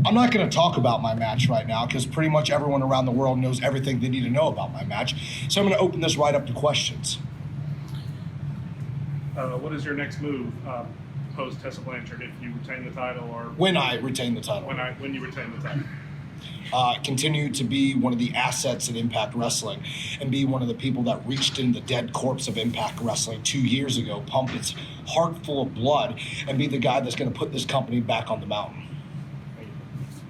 I'm not going to talk about my match right now because pretty much everyone around the world knows everything they need to know about my match. So I'm going to open this right up to questions. What is your next move post Tessa Blanchard if you retain the title, or when I retain the title? When you retain the title. Continue to be one of the assets in Impact Wrestling and be one of the people that reached in the dead corpse of Impact Wrestling 2 years ago, pumped its heart full of blood, and be the guy that's going to put this company back on the mountain.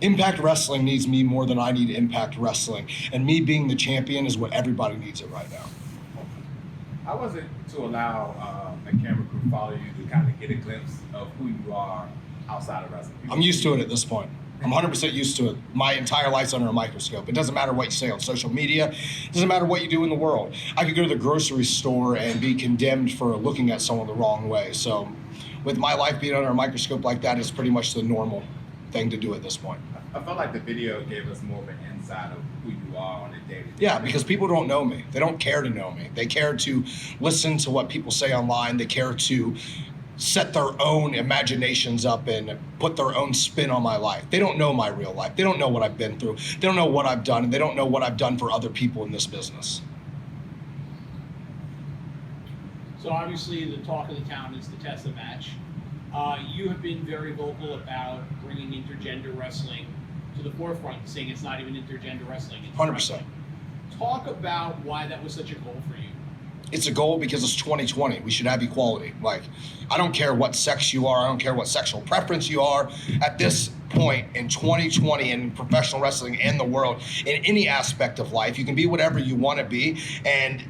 Impact Wrestling needs me more than I need Impact Wrestling, and me being the champion is what everybody needs it right now. How was it to allow a camera crew follow you to kind of get a glimpse of who you are outside of wrestling? I'm used to it at this point. I'm 100% used to it. My entire life's under a microscope. It doesn't matter what you say on social media. It doesn't matter what you do in the world. I could go to the grocery store and be condemned for looking at someone the wrong way. So with my life being under a microscope like that, it's pretty much the normal thing to do at this point. I felt like the video gave us more of an insight of who you are on a day-to-day. Yeah, because people don't know me. They don't care to know me. They care to listen to what people say online. They care to set their own imaginations up and put their own spin on my life. They don't know my real life. They don't know what I've been through. They don't know what I've done, and they don't know what I've done for other people in this business. So obviously the talk of the town is the Tessa match. You have been very vocal about bringing intergender wrestling to the forefront, saying it's not even intergender wrestling. It's 100%. wrestling. Talk about why that was such a goal for you. It's a goal because it's 2020. We should have equality. Like, I don't care what sex you are. I don't care what sexual preference you are. At this point in 2020 in professional wrestling and the world, in any aspect of life, you can be whatever you want to be. And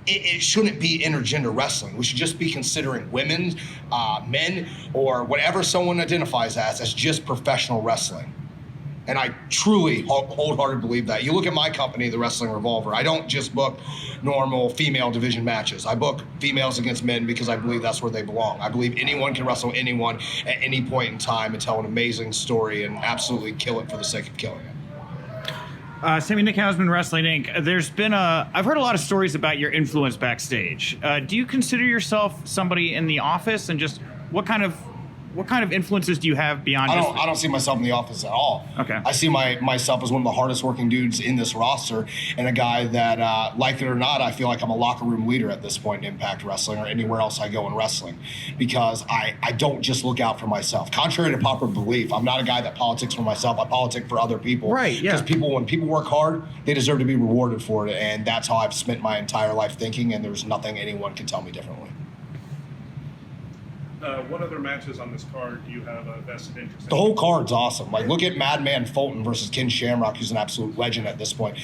it shouldn't be intergender wrestling. We should just be considering women, men, or whatever someone identifies as just professional wrestling. And I truly wholeheartedly believe that. You look at my company, the Wrestling Revolver, I don't just book normal female division matches. I book females against men because I believe that's where they belong. I believe anyone can wrestle anyone at any point in time and tell an amazing story and absolutely kill it for the sake of killing it. Sami Nick Hausman, Wrestling Inc. There's been I've heard a lot of stories about your influence backstage. Do you consider yourself somebody in the office, and just what kind of influences do you have beyond? I don't see myself in the office at all. Okay. I see myself as one of the hardest working dudes in this roster, and a guy that, like it or not, I feel like I'm a locker room leader at this point in Impact Wrestling or anywhere else I go in wrestling, because I don't just look out for myself. Contrary to popular belief, I'm not a guy that politics for myself. I politic for other people. Right. Yeah. Because when people work hard, they deserve to be rewarded for it, and that's how I've spent my entire life thinking. And there's nothing anyone can tell me differently. What other matches on this card do you have a vested interest in? The whole card's awesome. Like, look at Madman Fulton versus Ken Shamrock, who's an absolute legend at this point.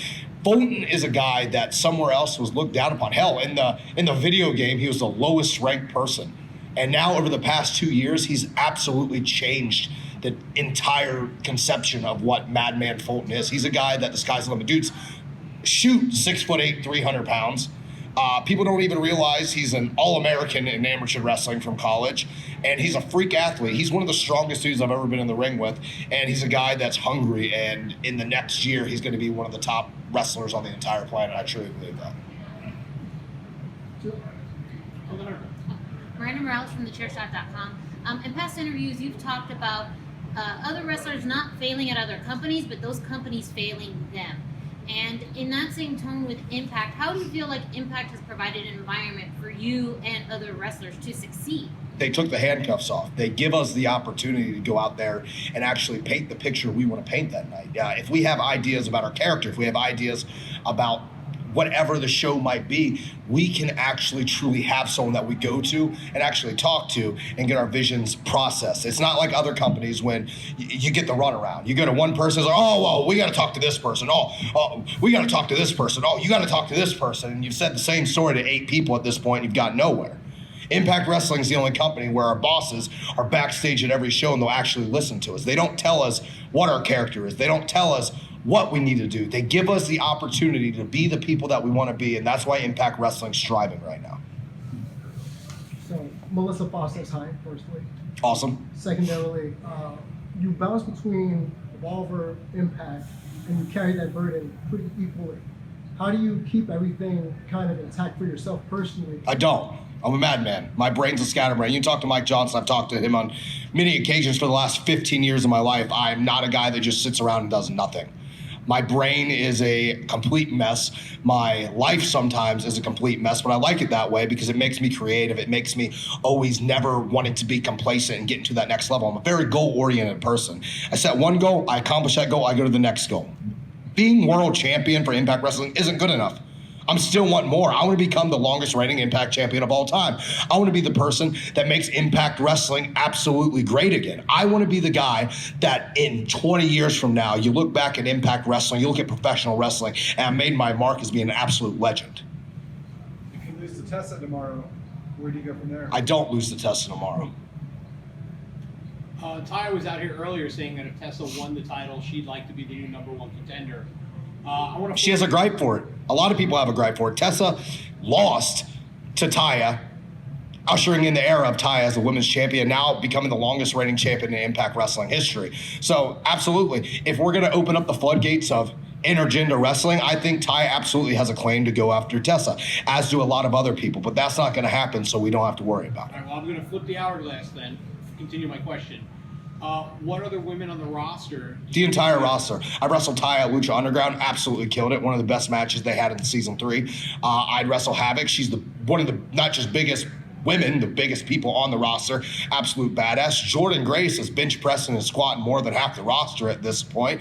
Fulton is a guy that somewhere else was looked down upon. Hell, in the video game, he was the lowest ranked person. And now, over the past 2 years, he's absolutely changed the entire conception of what Madman Fulton is. He's a guy that the sky's the limit. Dude's 6'8", 300 pounds. People don't even realize he's an All-American in amateur wrestling from college, and he's a freak athlete. He's one of the strongest dudes I've ever been in the ring with, and he's a guy that's hungry, and in the next year, he's going to be one of the top wrestlers on the entire planet. I truly believe that. Miranda Morales from thechairshot.com. In past interviews, you've talked about other wrestlers not failing at other companies, but those companies failing them. And in that same tone with Impact, how do you feel like Impact has provided an environment for you and other wrestlers to succeed? They took the handcuffs off. They give us the opportunity to go out there and actually paint the picture we want to paint that night. If we have ideas about our character, if we have ideas about whatever the show might be, we can actually truly have someone that we go to and actually talk to and get our visions processed. It's not like other companies when you get the runaround. You go to one person, it's like, oh, well, we got to talk to this person. Oh, we got to talk to this person. Oh, you got to talk to this person. And you've said the same story to 8 people at this point, and you've got nowhere. Impact Wrestling is the only company where our bosses are backstage at every show and they'll actually listen to us. They don't tell us what our character is. They don't tell us what we need to do. They give us the opportunity to be the people that we want to be, and that's why Impact Wrestling's striving right now. So, Melissa Fawcett's hi, firstly. Awesome. Secondarily, you bounce between Revolver, Impact, and you carry that burden pretty equally. How do you keep everything kind of intact for yourself personally? I don't. I'm a madman. My brain's a scatterbrain. You talk to Mike Johnson. I've talked to him on many occasions for the last 15 years of my life. I'm not a guy that just sits around and does nothing. My brain is a complete mess. My life sometimes is a complete mess, but I like it that way because it makes me creative. It makes me always never wanting to be complacent and get into that next level. I'm a very goal-oriented person. I set one goal, I accomplish that goal, I go to the next goal. Being world champion for Impact Wrestling isn't good enough. I'm still want more. I want to become the longest reigning Impact champion of all time. I want to be the person that makes Impact Wrestling absolutely great again. I want to be the guy that in 20 years from now, you look back at Impact Wrestling, you look at professional wrestling, and I made my mark as being an absolute legend. If you lose to Tessa tomorrow, where do you go from there? I don't lose to Tessa tomorrow. Ty was out here earlier saying that if Tessa won the title, she'd like to be the new #1 contender. She has a gripe for it. A lot of people have a gripe for it. Tessa lost to Taya, ushering in the era of Taya as the women's champion, now becoming the longest reigning champion in Impact Wrestling history. So absolutely, if we're going to open up the floodgates of intergender wrestling, I think Taya absolutely has a claim to go after Tessa, as do a lot of other people. But that's not going to happen, so we don't have to worry about it. All right, well, I'm going to flip the hourglass then. Continue my question. What other women on the roster? The entire roster. I wrestled Taya at Lucha Underground, absolutely killed it. One of the best matches they had in season 3. I'd wrestle Havoc. She's one of the not just biggest women, the biggest people on the roster. Absolute badass. Jordan Grace is bench pressing and squatting more than half the roster at this point.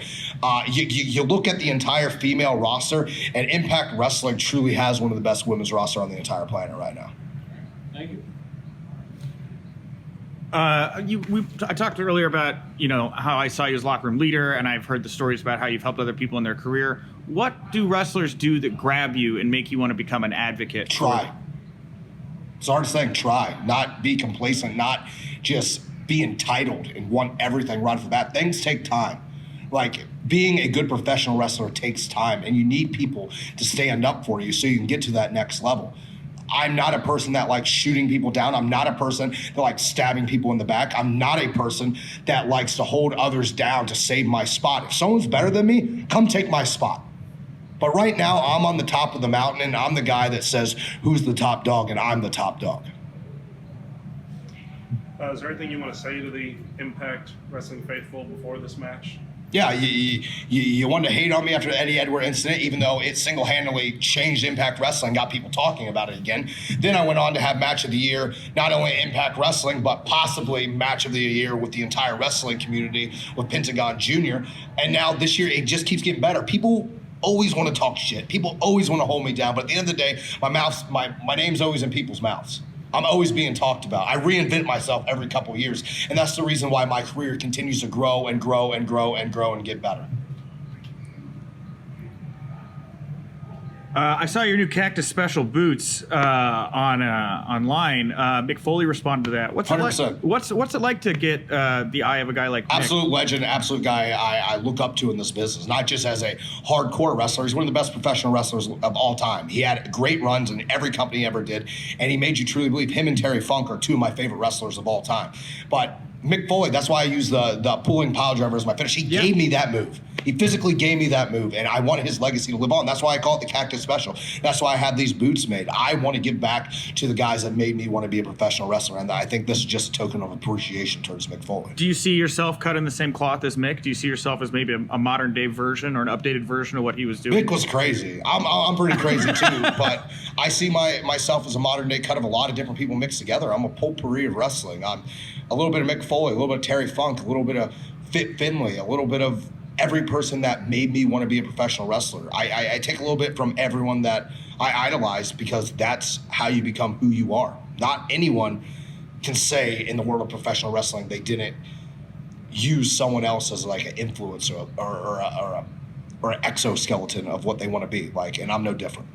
You look at the entire female roster, and Impact Wrestling truly has one of the best women's roster on the entire planet right now. Thank you. I talked earlier about, how I saw you as locker room leader, and I've heard the stories about how you've helped other people in their career. What do wrestlers do that grab you and make you want to become an advocate? Try. It's the hardest thing. Try. Not be complacent, not just be entitled and want everything right off the bat. Things take time. Like, being a good professional wrestler takes time, and you need people to stand up for you so you can get to that next level. I'm not a person that likes shooting people down. I'm not a person that likes stabbing people in the back. I'm not a person that likes to hold others down to save my spot. If someone's better than me, come take my spot. But right now, I'm on the top of the mountain, and I'm the guy that says who's the top dog, and I'm the top dog. Is there anything you want to say to the Impact Wrestling faithful before this match? Yeah, you wanted to hate on me after the Eddie Edward incident, even though it single-handedly changed Impact Wrestling, got people talking about it again. Then I went on to have Match of the Year, not only Impact Wrestling, but possibly Match of the Year with the entire wrestling community with Pentagon Jr. And now this year, it just keeps getting better. People always want to talk shit. People always want to hold me down. But at the end of the day, my name's always in people's mouths. I'm always being talked about. I reinvent myself every couple of years. And that's the reason why my career continues to grow and grow and grow and grow and get better. I saw your new Cactus Special boots online. Mick Foley responded to that. What's 100%. What's it like to get the eye of a guy like Mick? Absolute legend, absolute guy I look up to in this business, not just as a hardcore wrestler. He's one of the best professional wrestlers of all time. He had great runs in every company he ever did, and he made you truly believe. Him and Terry Funk are two of my favorite wrestlers of all time. But Mick Foley, that's why I use the pulling pile driver as my finish. He gave me that move. He physically gave me that move, and I want his legacy to live on. That's why I call it the Cactus Special. That's why I have these boots made. I want to give back to the guys that made me want to be a professional wrestler, and I think this is just a token of appreciation towards Mick Foley. Do you see yourself cut in the same cloth as Mick? Do you see yourself as maybe a modern-day version or an updated version of what he was doing? Mick was crazy. I'm pretty crazy too, but I see myself as a modern-day cut of a lot of different people mixed together. I'm a potpourri of wrestling. I'm a little bit of Mick Foley, a little bit of Terry Funk, a little bit of Fit Finlay, a little bit of every person that made me want to be a professional wrestler. I take a little bit from everyone that I idolize because that's how you become who you are. Not anyone can say in the world of professional wrestling they didn't use someone else as like an influencer or an exoskeleton of what they want to be like, and I'm no different.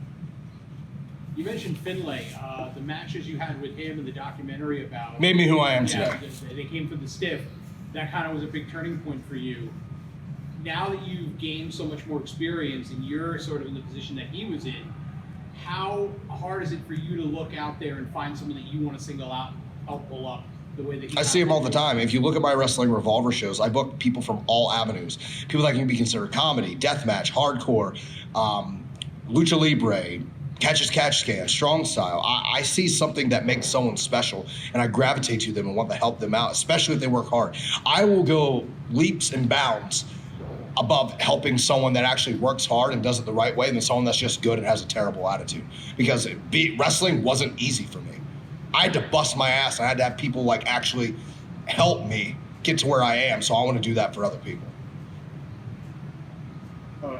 You mentioned Finlay. The matches you had with him in the documentary about made me who I am today. They came from the stiff. That kind of was a big turning point for you. Now that you've gained so much more experience and you're sort of in the position that he was in, how hard is it for you to look out there and find someone that you want to single out, help pull up the way that he I see them all the time. If you look at my Wrestling Revolver shows, I book people from all avenues. People that can be considered comedy, deathmatch, hardcore, lucha libre, catch as catch can, strong style. I see something that makes someone special, and I gravitate to them and want to help them out, especially if they work hard. I will go leaps and bounds above helping someone that actually works hard and does it the right way than someone that's just good and has a terrible attitude. Because wrestling wasn't easy for me. I had to bust my ass. I had to have people like actually help me get to where I am. So I want to do that for other people.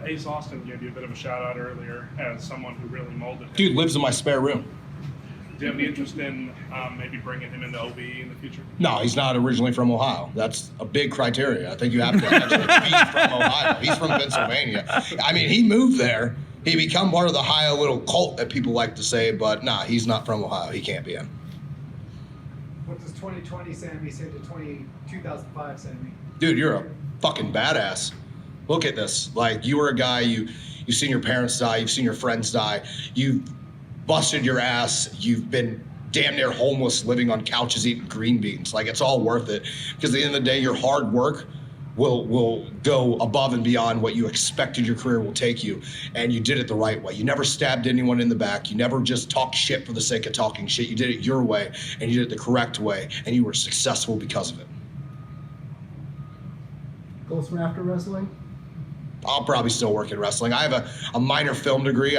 Ace Austin gave you a bit of a shout out earlier as someone who really molded him. Dude lives in my spare room. Do you have any interest in maybe bringing him into OBE in the future? No, he's not originally from Ohio. That's a big criteria. I think you have to actually be from Ohio. He's from Pennsylvania. I mean, he moved there. He become part of the Ohio little cult that people like to say, but nah, he's not from Ohio. He can't be in. What does 2020 Sammy say to 2005 Sammy? Dude, you're a fucking badass. Look at this. Like, you were a guy, you've seen your parents die, you've seen your friends die, you've busted your ass, you've been damn near homeless, living on couches, eating green beans. Like, it's all worth it. Because at the end of the day, your hard work will go above and beyond what you expected your career will take you. And you did it the right way. You never stabbed anyone in the back. You never just talked shit for the sake of talking shit. You did it your way, and you did it the correct way, and you were successful because of it. Goals for after wrestling? I'll probably still work in wrestling. I have a minor film degree.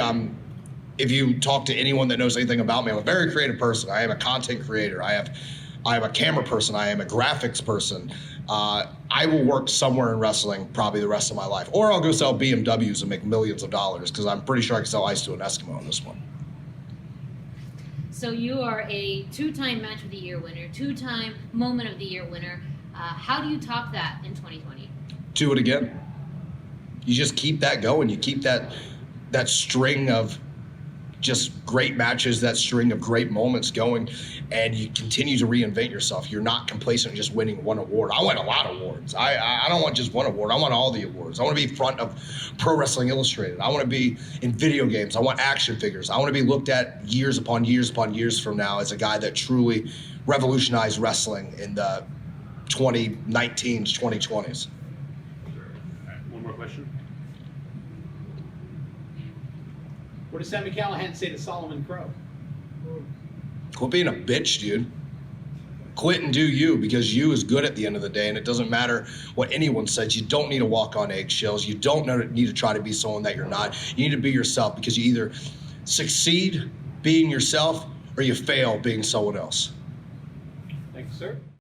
If you talk to anyone that knows anything about me, I'm a very creative person. I am a content creator. I am a camera person. I am a graphics person. I will work somewhere in wrestling probably the rest of my life. Or I'll go sell BMWs and make millions of dollars, because I'm pretty sure I can sell ice to an Eskimo on this one. So you are a 2-time Match of the Year winner, 2-time Moment of the Year winner. How do you top that in 2020? Do it again. You just keep that going. You keep that string of just great matches, that string of great moments going, and you continue to reinvent yourself. You're not complacent in just winning one award. I win a lot of awards. I don't want just one award. I want all the awards. I want to be front of Pro Wrestling Illustrated. I want to be in video games. I want action figures. I want to be looked at years upon years upon years from now as a guy that truly revolutionized wrestling in the 2019s, 2020s. One more question. What does Sami Callihan say to Solomon Crowe? Quit being a bitch, dude. Quit and do you, because you is good at the end of the day, and it doesn't matter what anyone says. You don't need to walk on eggshells. You don't need to try to be someone that you're not. You need to be yourself, because you either succeed being yourself or you fail being someone else. Thank you, sir.